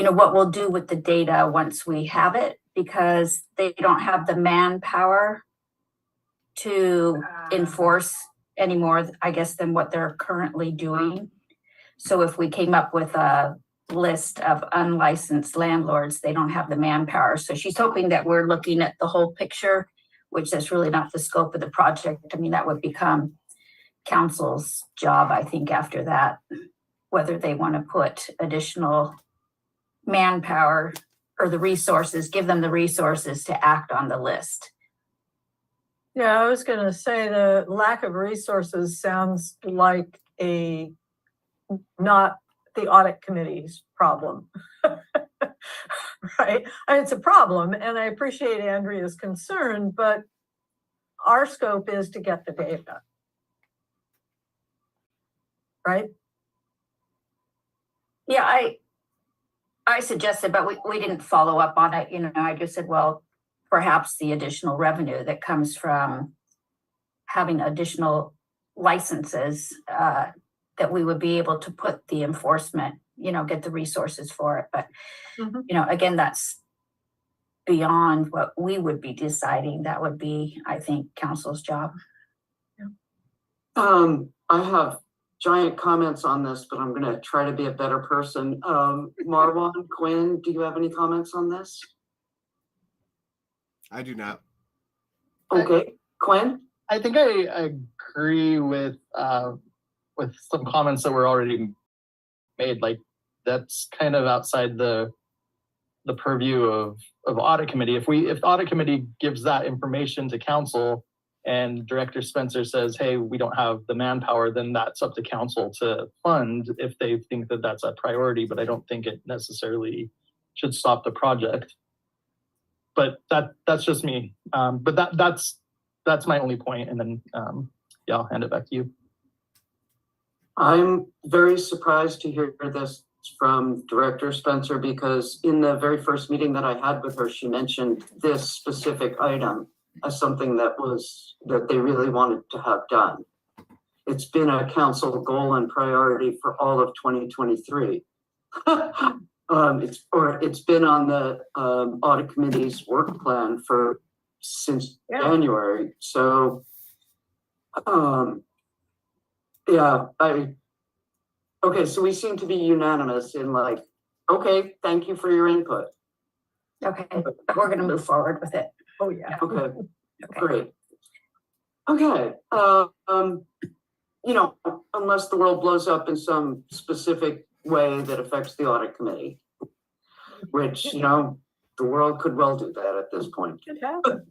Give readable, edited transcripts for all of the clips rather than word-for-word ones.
What we'll do with the data once we have it, because they don't have the manpower to enforce any more, I guess, than what they're currently doing. So if we came up with a list of unlicensed landlords, they don't have the manpower. So she's hoping that we're looking at the whole picture, which is really not the scope of the project. I mean, that would become council's job, I think, after that, whether they want to put additional manpower or the resources, give them the resources to act on the list. Yeah, I was going to say the lack of resources sounds like not the audit committee's problem. Right? And it's a problem, and I appreciate Andrea's concern, but our scope is to get the data. Right? Yeah, I suggested, but we didn't follow up on it. I just said, well, perhaps the additional revenue that comes from having additional licenses, that we would be able to put the enforcement, get the resources for it. But, again, that's beyond what we would be deciding. That would be, I think, council's job. I have giant comments on this, but I'm going to try to be a better person. Marwan, Quinn, do you have any comments on this? I do not. Okay, Quinn? I think I agree with some comments that were already made. Like, that's kind of outside the purview of audit committee. If the audit committee gives that information to council and Director Spencer says, hey, we don't have the manpower, then that's up to council to fund if they think that that's a priority. But I don't think it necessarily should stop the project. But that's just me. But that's my only point. And then, I'll hand it back to you. I'm very surprised to hear this from Director Spencer, because in the very first meeting that I had with her, she mentioned this specific item as something that they really wanted to have done. It's been a council goal and priority for all of 2023. It's been on the audit committee's work plan since January. So, okay, so we seem to be unanimous in okay, thank you for your input. Okay, but we're going to move forward with it. Oh, yeah. Okay, great. Okay, unless the world blows up in some specific way that affects the audit committee, which, the world could well do that at this point. Could happen.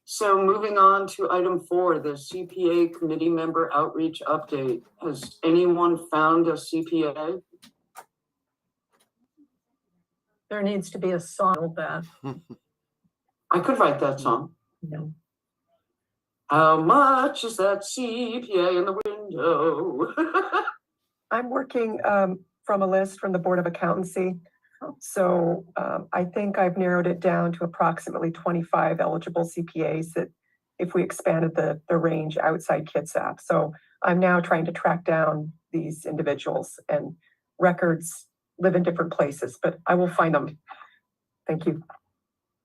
So moving on to item 4, the CPA committee member outreach update. Has anyone found a CPA? There needs to be a song, Beth. I could write that song. No. How much is that CPA in the window? I'm working from a list from the Board of Accountancy. So I think I've narrowed it down to approximately 25 eligible CPAs that if we expanded the range outside Kitsap. So I'm now trying to track down these individuals, and records live in different places, but I will find them. Thank you.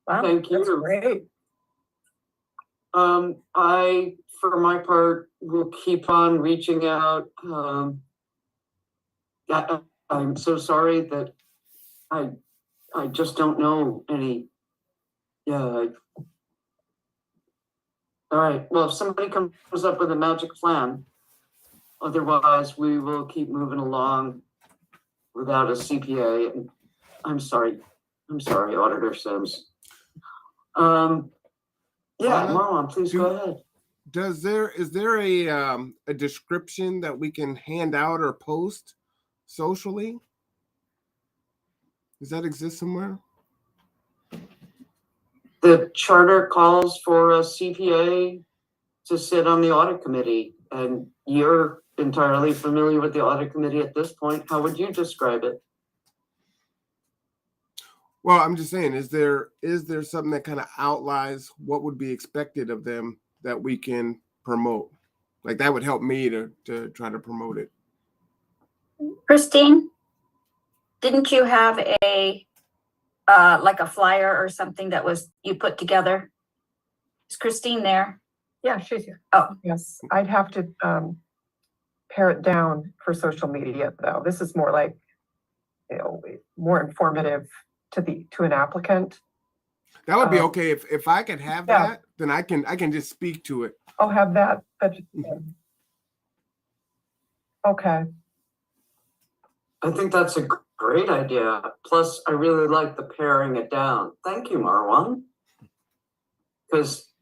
Wow, Thank that's you. great. I, for my part, will keep on reaching out. I'm so sorry that I just don't know any. Yeah. All right, well, if somebody comes up with a magic plan, otherwise we will keep moving along without a CPA. I'm sorry, Auditor Sims. Yeah, Anna, Marwan, please go ahead. Is there a description that we can hand out or post socially? Does that exist somewhere? The charter calls for a CPA to sit on the audit committee, and you're entirely familiar with the audit committee at this point. How would you describe it? Well, I'm just saying, is there something that kind of outlines what would be expected of them that we can promote? Like that would help me to try to promote it. Christine, didn't you have a like a flyer or something that was you put together? Is Christine there? Yeah, she's here. Yes, I'd have to pare it down for social media, though. This is more like, more informative to an applicant. That would be okay if I could have Yeah. that, then I can just speak to it. I'll have that, but okay. I think that's a great idea. Plus, I really like the paring it down. Thank you, Marwan. Because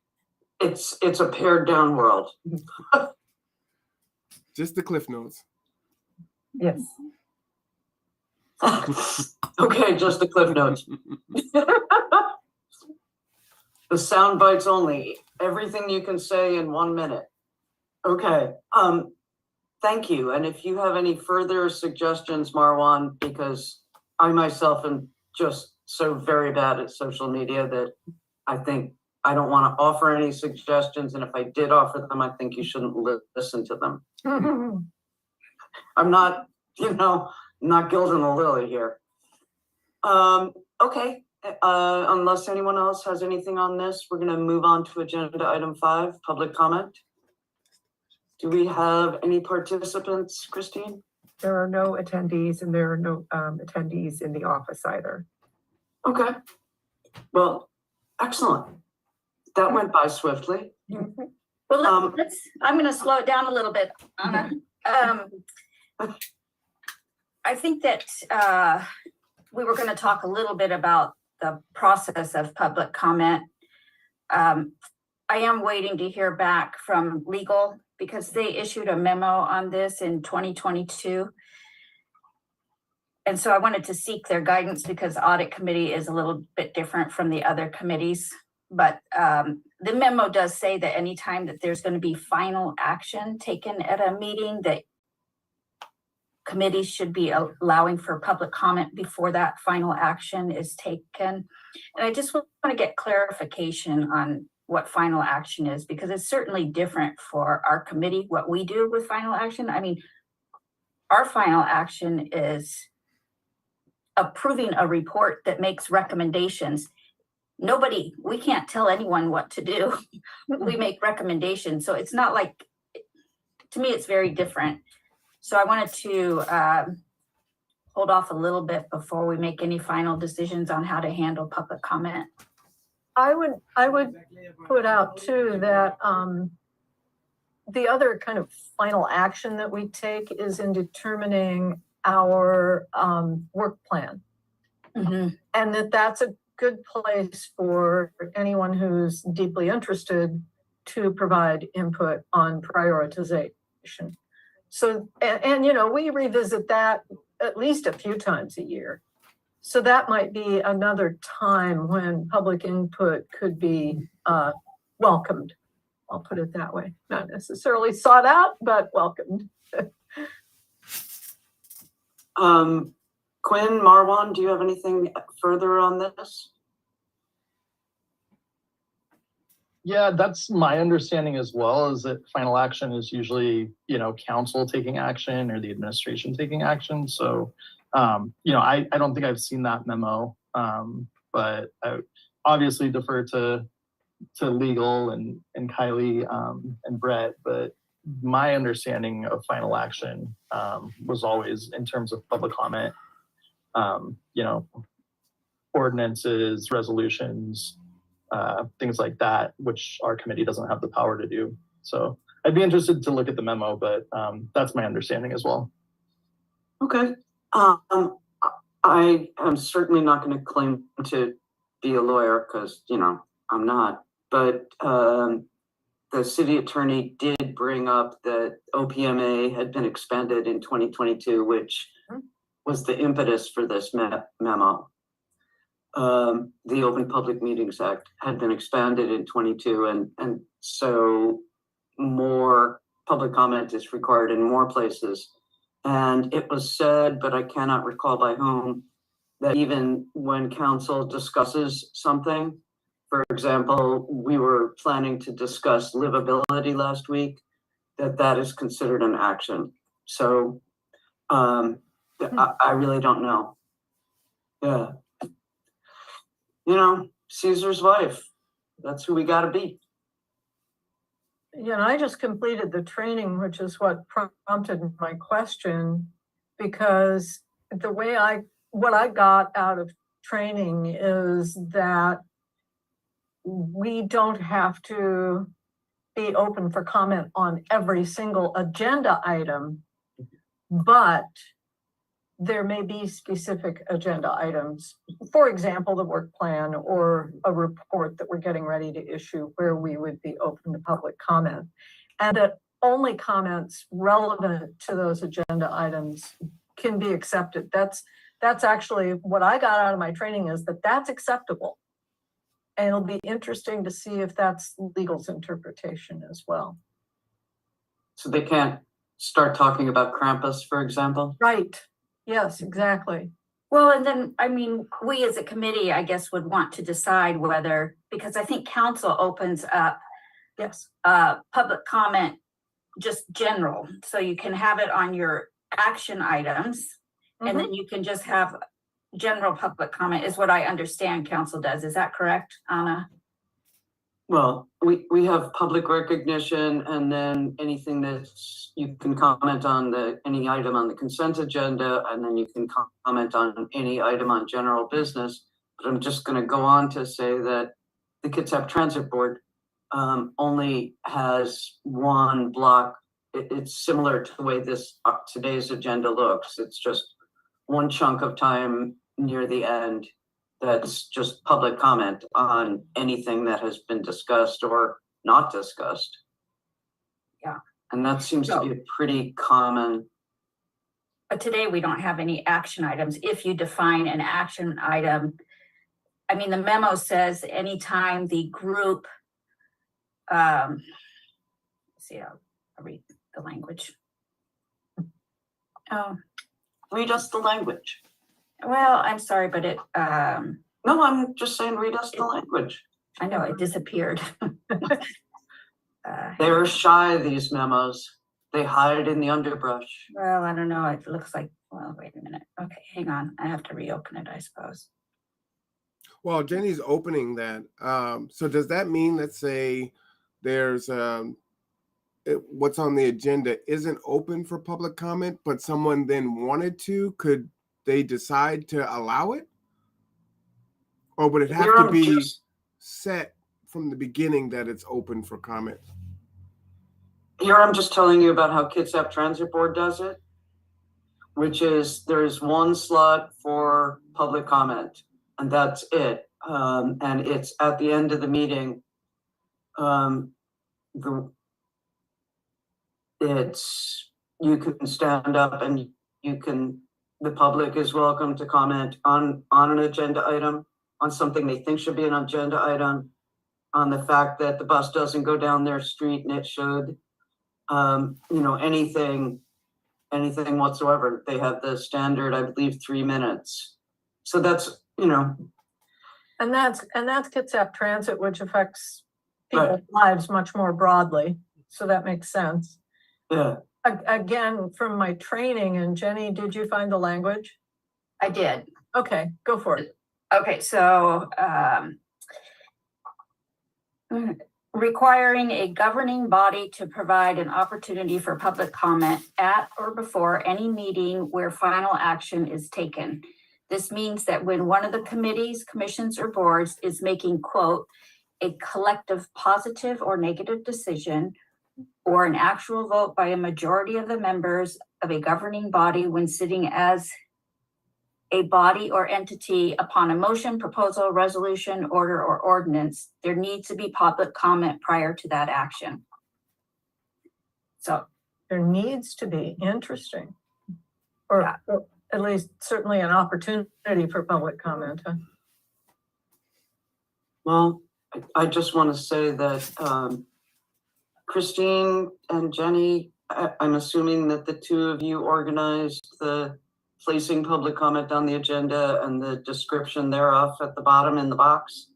it's a pared down world. Just the cliff notes. Yes. Okay, just the cliff notes. The sound bites only. Everything you can say in 1 minute. Okay. Thank you. And if you have any further suggestions, Marwan, because I myself am just so very bad at social media that I think I don't want to offer any suggestions. And if I did offer them, I think you shouldn't listen to them. I'm not, not gilding the lily here. Okay. Unless anyone else has anything on this, we're going to move on to agenda item 5, public comment. Do we have any participants, Christine? There are no attendees, and there are no attendees in the office either. Okay. Well, excellent. That went by swiftly. Well, I'm going to slow it down a little bit, Anna. I think that we were going to talk a little bit about the process of public comment. I am waiting to hear back from legal because they issued a memo on this in 2022. And so I wanted to seek their guidance because audit committee is a little bit different from the other committees. But the memo does say that anytime that there's going to be final action taken at a meeting, that committees should be allowing for public comment before that final action is taken. And I just want to get clarification on what final action is, because it's certainly different for our committee, what we do with final action. I mean, our final action is approving a report that makes recommendations. We can't tell anyone what to do. We make recommendations. So it's not like, to me, it's very different. So I wanted to hold off a little bit before we make any final decisions on how to handle public comment. I would put out too that the other kind of final action that we take is in determining our work plan. Mm-hmm. And that's a good place for anyone who's deeply interested to provide input on prioritization. So, and we revisit that at least a few times a year. So that might be another time when public input could be welcomed. I'll put it that way. Not necessarily sought out, but welcomed. Quinn, Marwan, do you have anything further on this? Yeah, that's my understanding as well, is that final action is usually, council taking action or the administration taking action. So I don't think I've seen that memo, but I obviously defer to legal and Kylie and Brett, but my understanding of final action was always in terms of public comment, ordinances, resolutions, things like that, which our committee doesn't have the power to do. So I'd be interested to look at the memo, but that's my understanding as well. Okay. I am certainly not going to claim to be a lawyer because, I'm not. But the city attorney did bring up that OPMA had been expanded in 2022, which was the impetus for this memo. The Open Public Meetings Act had been expanded in 22, and so more public comment is required in more places. And it was said, but I cannot recall by whom, that even when council discusses something, for example, we were planning to discuss livability last week, that is considered an action. So I really don't know. Yeah. Caesar's wife. That's who we got to be. I just completed the training, which is what prompted my question, because what I got out of training is that we don't have to be open for comment on every single agenda item, but there may be specific agenda items, for example, the work plan or a report that we're getting ready to issue where we would be open to public comment, and that only comments relevant to those agenda items can be accepted. That's actually what I got out of my training, is that that's acceptable. And it'll be interesting to see if that's legal's interpretation as well. So they can't start talking about Krampus, for example? Right. Yes, exactly. Well, and then, we as a committee, I guess, would want to decide whether, because I think council opens up Yes. public comment, just general. So you can have it on your action items, and then you can just have general public comment, is what I understand council does. Is that correct, Anna? Well, we have public recognition, and then anything that you can comment on any item on the consent agenda, and then you can comment on any item on general business. But I'm just going to go on to say that the Kitsap Transit Board only has one block. It's similar to the way today's agenda looks. It's just one chunk of time near the end that's just public comment on anything that has been discussed or not discussed. Yeah. And that seems to be a pretty common. But today we don't have any action items. If you define an action item, the memo says anytime the group, I'll read the language. Oh, read us the language. Well, I'm sorry, but it, no, I'm just saying, read us the language. I know it disappeared. They're shy, these memos. They hide in the underbrush. Well, I don't know. It looks like, well, wait a minute. Okay, hang on. I have to reopen it, I suppose. Well, Jenny's opening that. So does that mean, let's say there's what's on the agenda isn't open for public comment, but someone then wanted to, could they decide to allow it? Or would it have to be set from the beginning that it's open for comment? Here I'm just telling you about how Kitsap Transit Board does it, which is there's one slot for public comment, and that's it. And it's at the end of the meeting. You can stand up and the public is welcome to comment on an agenda item, on something they think should be an agenda item, on the fact that the bus doesn't go down their street and it should, anything whatsoever. They have the standard, I believe, 3 minutes. So that's, And that's Kitsap Transit, which affects people's lives much more broadly. So that makes sense. Yeah. Again, from my training, and Jenny, did you find the language? I did. Okay, go for it. Okay, so requiring a governing body to provide an opportunity for public comment at or before any meeting where final action is taken. This means that when one of the committees, commissions, or boards is making, quote, a collective positive or negative decision, or an actual vote by a majority of the members of a governing body when sitting as a body or entity upon a motion, proposal, resolution, order, or ordinance, there needs to be public comment prior to that action. So, There needs to be, interesting. Or at least certainly an opportunity for public comment. Huh? Well, I just want to say that Christine and Jenny, I'm assuming that the two of you organized the placing public comment on the agenda and the description thereof at the bottom in the box,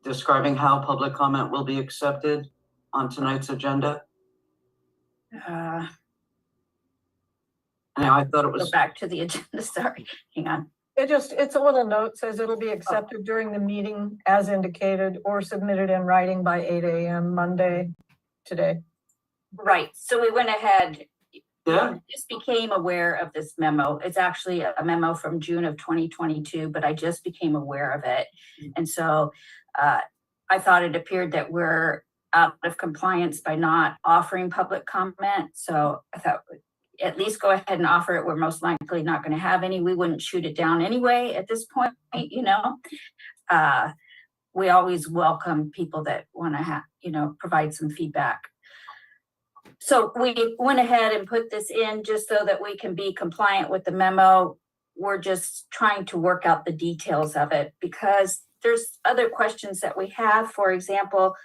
describing how public comment will be accepted on tonight's agenda. uh, Now, I thought it go was, back to the agenda, sorry, hang on. It's a little note, says it'll be accepted during the meeting as indicated or submitted in writing by 8 a.m. Monday today. Right, so we went ahead, yeah, just became aware of this memo. It's actually a memo from June of 2022, but I just became aware of it. And so I thought it appeared that we're out of compliance by not offering public comment. So I thought at least go ahead and offer it. We're most likely not going to have any. We wouldn't shoot it down anyway at this point, you know. We always welcome people that want to have, you know, provide some feedback. So we went ahead and put this in just so that we can be compliant with the memo. We're just trying to work out the details of it because there's other questions that we have. For example,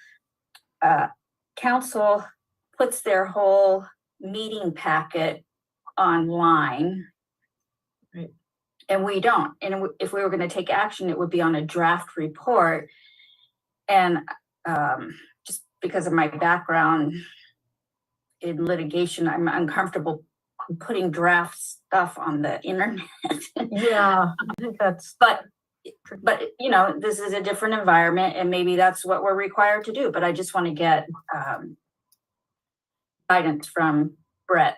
council puts their whole meeting packet online. Right. And we don't. And if we were going to take action, it would be on a draft report. And just because of my background in litigation, I'm uncomfortable putting draft stuff on the internet. Yeah, I think that's. But you know, this is a different environment and maybe that's what we're required to do. But I just want to get guidance from Brett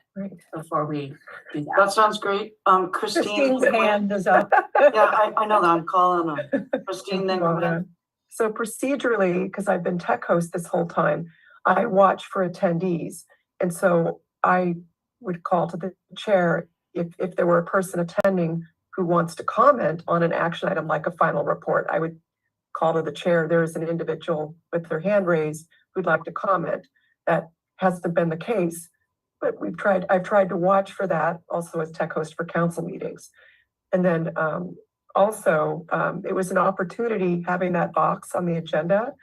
before we do that. that sounds great. Christine. Christine's hand is up. Yeah, I know that. I'm calling her. Christine, then go ahead. So procedurally, because I've been tech host this whole time, I watch for attendees. And so I would call to the chair if there were a person attending who wants to comment on an action item like a final report, I would call to the chair. There is an individual with their hand raised who'd like to comment. That hasn't been the case, but I've tried to watch for that also as tech host for council meetings. And then also, it was an opportunity having that box on the agenda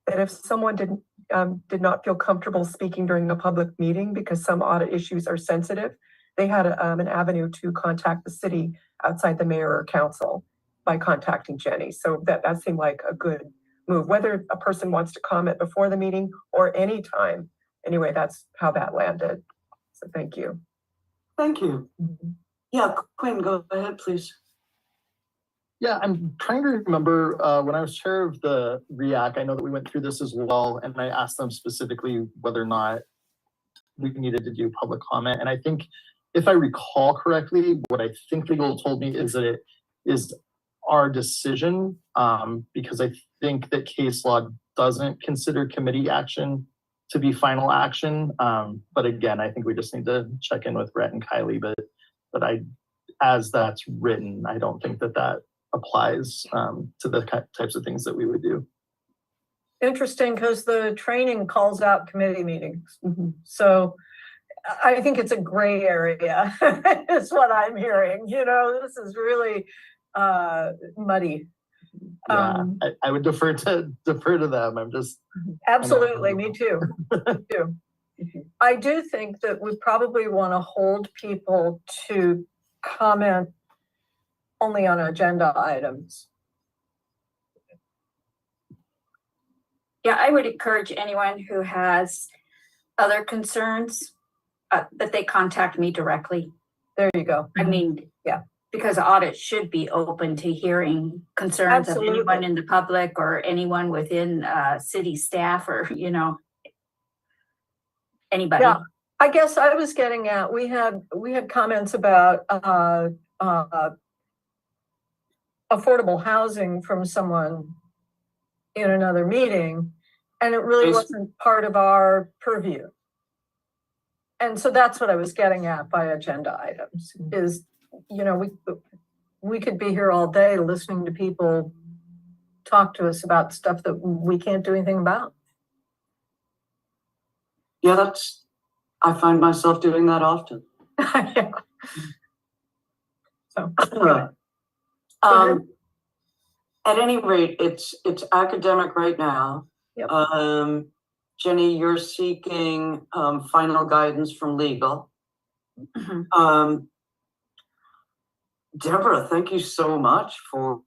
that if someone did not feel comfortable speaking during a public meeting because some audit issues are sensitive, they had an avenue to contact the city outside the mayor or council by contacting Jenny. So that seemed like a good move, whether a person wants to comment before the meeting or any time. Anyway, that's how that landed. So thank you. Thank you. Mm-hmm. Yeah, Quinn, go ahead, please. Yeah, I'm trying to remember when I was chair of the REAC, I know that we went through this as well, and I asked them specifically whether or not we needed to do public comment. And I think, if I recall correctly, what I think legal told me is that it is our decision, because I think that case law doesn't consider committee action to be final action. But again, I think we just need to check in with Rhett and Kylie, but as that's written, I don't think that applies to the types of things that we would do. Interesting, because the training calls out committee meetings. Mm-hmm. So I think it's a gray area, is what I'm hearing. You know, this is really muddy. Yeah, I would defer to them. I'm just Absolutely, me too. Me too. I do think that we probably want to hold people to comment only on agenda items. Yeah, I would encourage anyone who has other concerns that they contact me directly. There you go. I mean, Yeah. because audit should be open to hearing concerns of anyone Absolutely. in the public or anyone within city staff or, anybody. Yeah. I guess I was getting at, we had comments about affordable housing from someone in another meeting, and it really Yes. wasn't part of our purview. And so that's what I was getting at by agenda items is, we could be here all day listening to people talk to us about stuff that we can't do anything about. Yeah, I find myself doing that often. Yeah. So, At any rate, it's academic right now. Yep. Jenny, you're seeking final guidance from legal. Mhm. Deborah, thank you so much for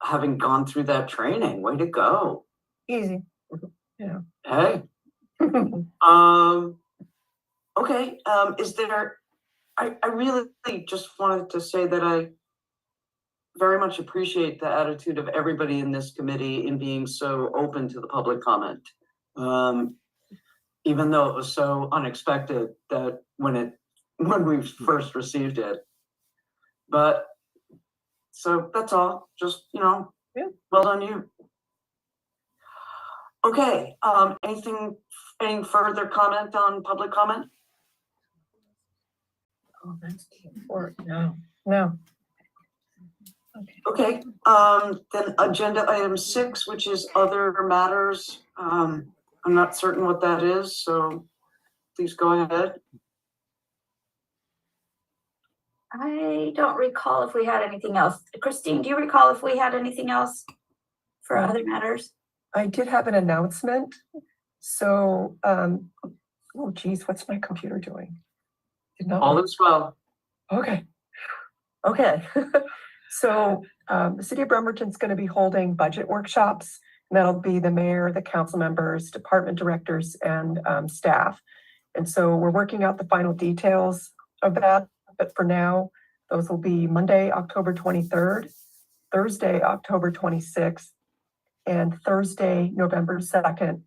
having gone through that training. Way to go. easy. Hey. Okay. I really just wanted to say that I very much appreciate the attitude of everybody in this committee in being so open to the public comment. Even though it was so unexpected that when we first received it. But so that's all. Just, Yeah. well done you. Okay, any further comment on public comment? Oh, that's important. No. Okay, then agenda item 6, which is other matters. I'm not certain what that is, so please go ahead. I don't recall if we had anything else. Christine, do you recall if we had anything else for other matters? I did have an announcement. So, oh geez, what's my computer doing? Did not All is well. Okay. So the city of Bremerton's going to be holding budget workshops, and that'll be the mayor, the council members, department directors, and staff. And so we're working out the final details of that. But for now, those will be Monday, October 23rd, Thursday, October 26th, and Thursday, November 2nd,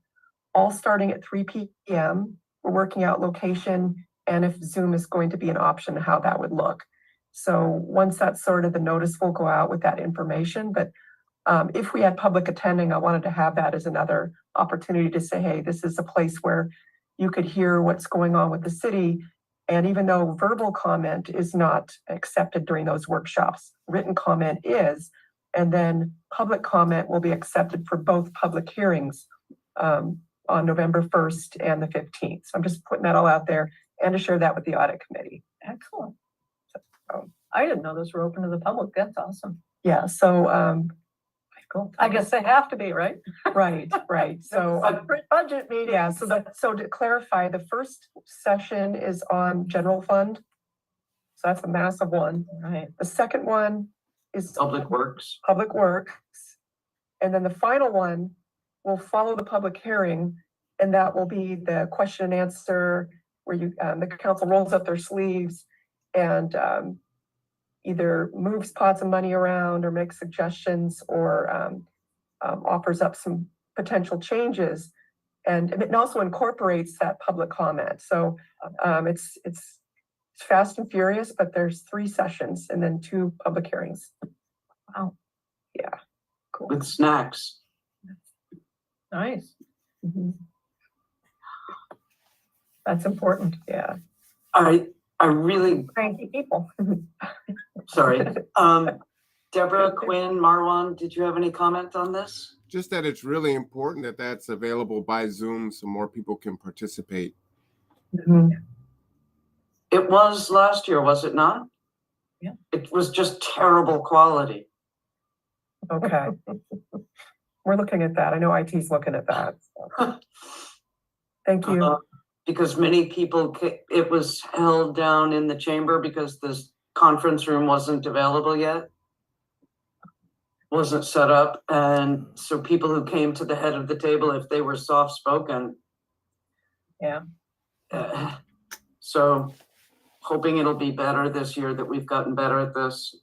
all starting at 3 p.m. We're working out location and if Zoom is going to be an option, how that would look. So once that's sorted, the notice will go out with that information. But if we had public attending, I wanted to have that as another opportunity to say, hey, this is a place where you could hear what's going on with the city. And even though verbal comment is not accepted during those workshops, written comment is, and then public comment will be accepted for both public hearings on November 1st and the 15th. So I'm just putting that all out there and to share that with the audit committee. Excellent. I didn't know those were open to the public. That's awesome. Yeah, so cool. I guess they have to be, right? Right. So Budget meeting. yeah, so to clarify, the first session is on general fund. So that's a massive one. Right. The second one is Public Works. Public Works. And then the final one will follow the public hearing, and that will be the question and answer where the council rolls up their sleeves and either moves pots of money around or makes suggestions or offers up some potential changes. And it also incorporates that public comment. So it's fast and furious, but there's 3 sessions and then 2 public hearings. Wow. Yeah, cool. With snacks. Nice. Mhm. That's important, yeah. I really, Cranky people. sorry. Deborah, Quinn, Marwan, did you have any comment on this? Just that it's really important that that's available by Zoom so more people can participate. Mhm. It was last year, was it not? Yeah. It was just terrible quality. Okay. We're looking at that. I know IT's looking at that. So. Thank you. Because many people, it was held down in the chamber because this conference room wasn't available yet. Wasn't set up. And so people who came to the head of the table, if they were soft-spoken. Yeah. So hoping it'll be better this year, that we've gotten better at this.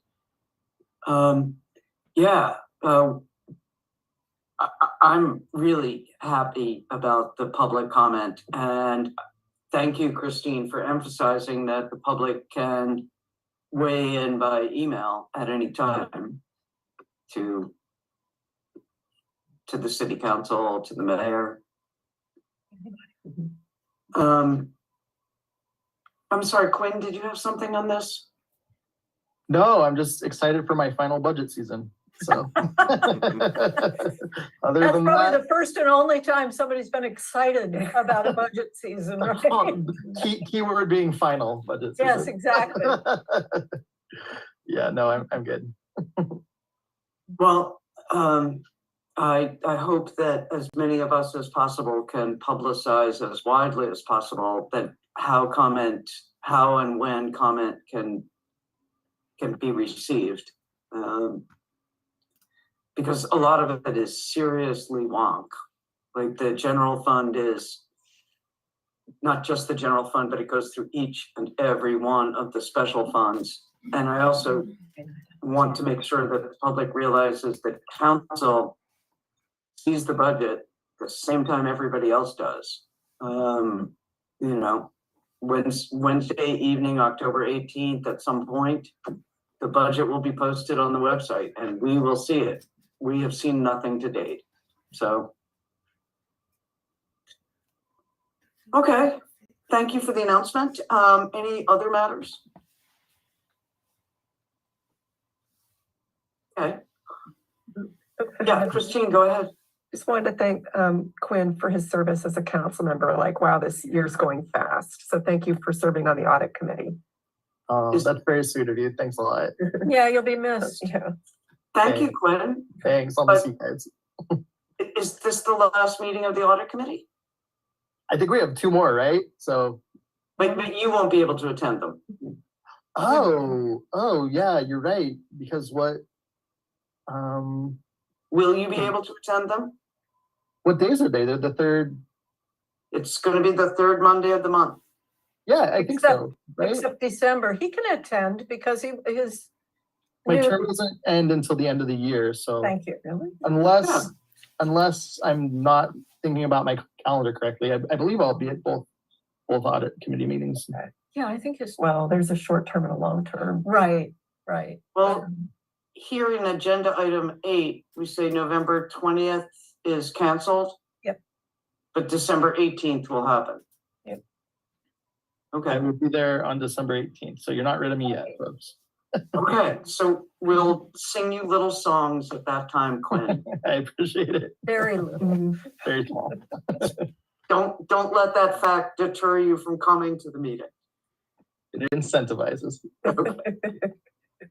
Yeah, I'm really happy about the public comment, and thank you, Christine, for emphasizing that the public can weigh in by email at any time to the city council, to the mayor. I'm sorry, Quinn, did you have something on this? No, I'm just excited for my final budget season. So other That's than probably that, the first and only time somebody's been excited about a budget season, right? keyword being final budget season. Yes, exactly. Yeah, no, I'm good. Well, I hope that as many of us as possible can publicize as widely as possible that how and when comment can be received. Because a lot of it is seriously wonk. Like the general fund is not just the general fund, but it goes through each and every one of the special funds. And I also want to make sure that the public realizes that council sees the budget the same time everybody else does. You know, Wednesday evening, October 18th, at some point, the budget will be posted on the website and we will see it. We have seen nothing to date. So, okay, thank you for the announcement. Any other matters? Okay. Yeah, Christine, go ahead. Just wanted to thank Quinn for his service as a council member. Like, wow, this year's going fast. So thank you for serving on the audit committee. That's very sweet of you. Thanks a lot. Yeah, you'll be missed. Yeah. Thank you, Quinn. Thanks. I'll miss you guys. Is this the last meeting of the audit committee? I think we have 2 more, right? So. But you won't be able to attend them. Oh, yeah, you're right. Because what? Will you be able to attend them? What days are they? They're the 3rd. It's going to be the 3rd Monday of the month. Yeah, I think so. Right? Except December. He can attend because his. My new- term doesn't end until the end of the year, so Thank you. Really? unless I'm not thinking about my calendar correctly, I believe I'll be at both audit committee meetings. Yeah, I think his. Well, there's a short term and a long term. Right. Well, here in agenda item 8, we say November 20th is canceled. Yep. But December 18th will happen. Yep. I Okay. will be there on December 18th, so you're not rid of me yet, folks. Okay. So we'll sing you little songs at that time, Quinn. I appreciate it. Very little. Mhm. Very small. Don't let that fact deter you from coming to the meeting. It incentivizes. There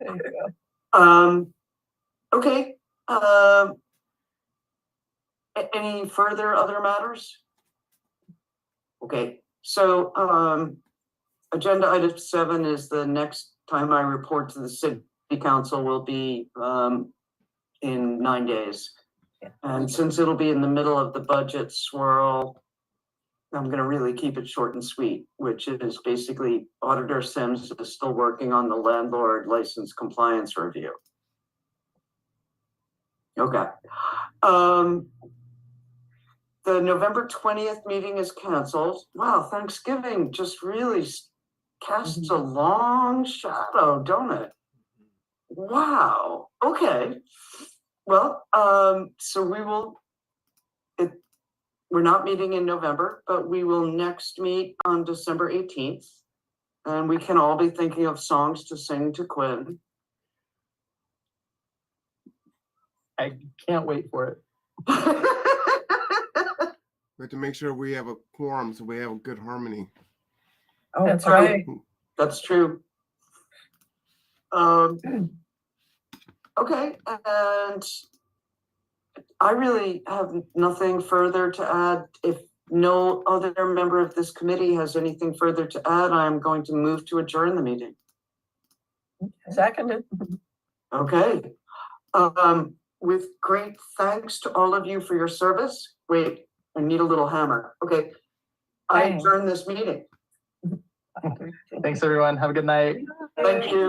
you go. Okay. Any further other matters? Okay, so agenda item 7 is the next time I report to the city council will be in 9 days. Yeah. And since it'll be in the middle of the budget swirl, I'm gonna really keep it short and sweet, which is basically Auditor Sims is still working on the landlord license compliance review. Okay. The November 20th meeting is canceled. Wow, Thanksgiving just really casts a long shadow, don't it? Wow. Okay. Well, so we're not meeting in November, but we will next meet on December 18th. And we can all be thinking of songs to sing to Quinn. I can't wait for it. We have to make sure we have a quorum so we have a good harmony. Oh, That's right. That's true. Okay, and I really have nothing further to add. If no other member of this committee has anything further to add, I'm going to move to adjourn the meeting. Seconded. Okay. With great thanks to all of you for your service. Wait, I need a little hammer. Okay. I Bang. adjourn this meeting. Thanks, everyone. Have a good night. Thank you.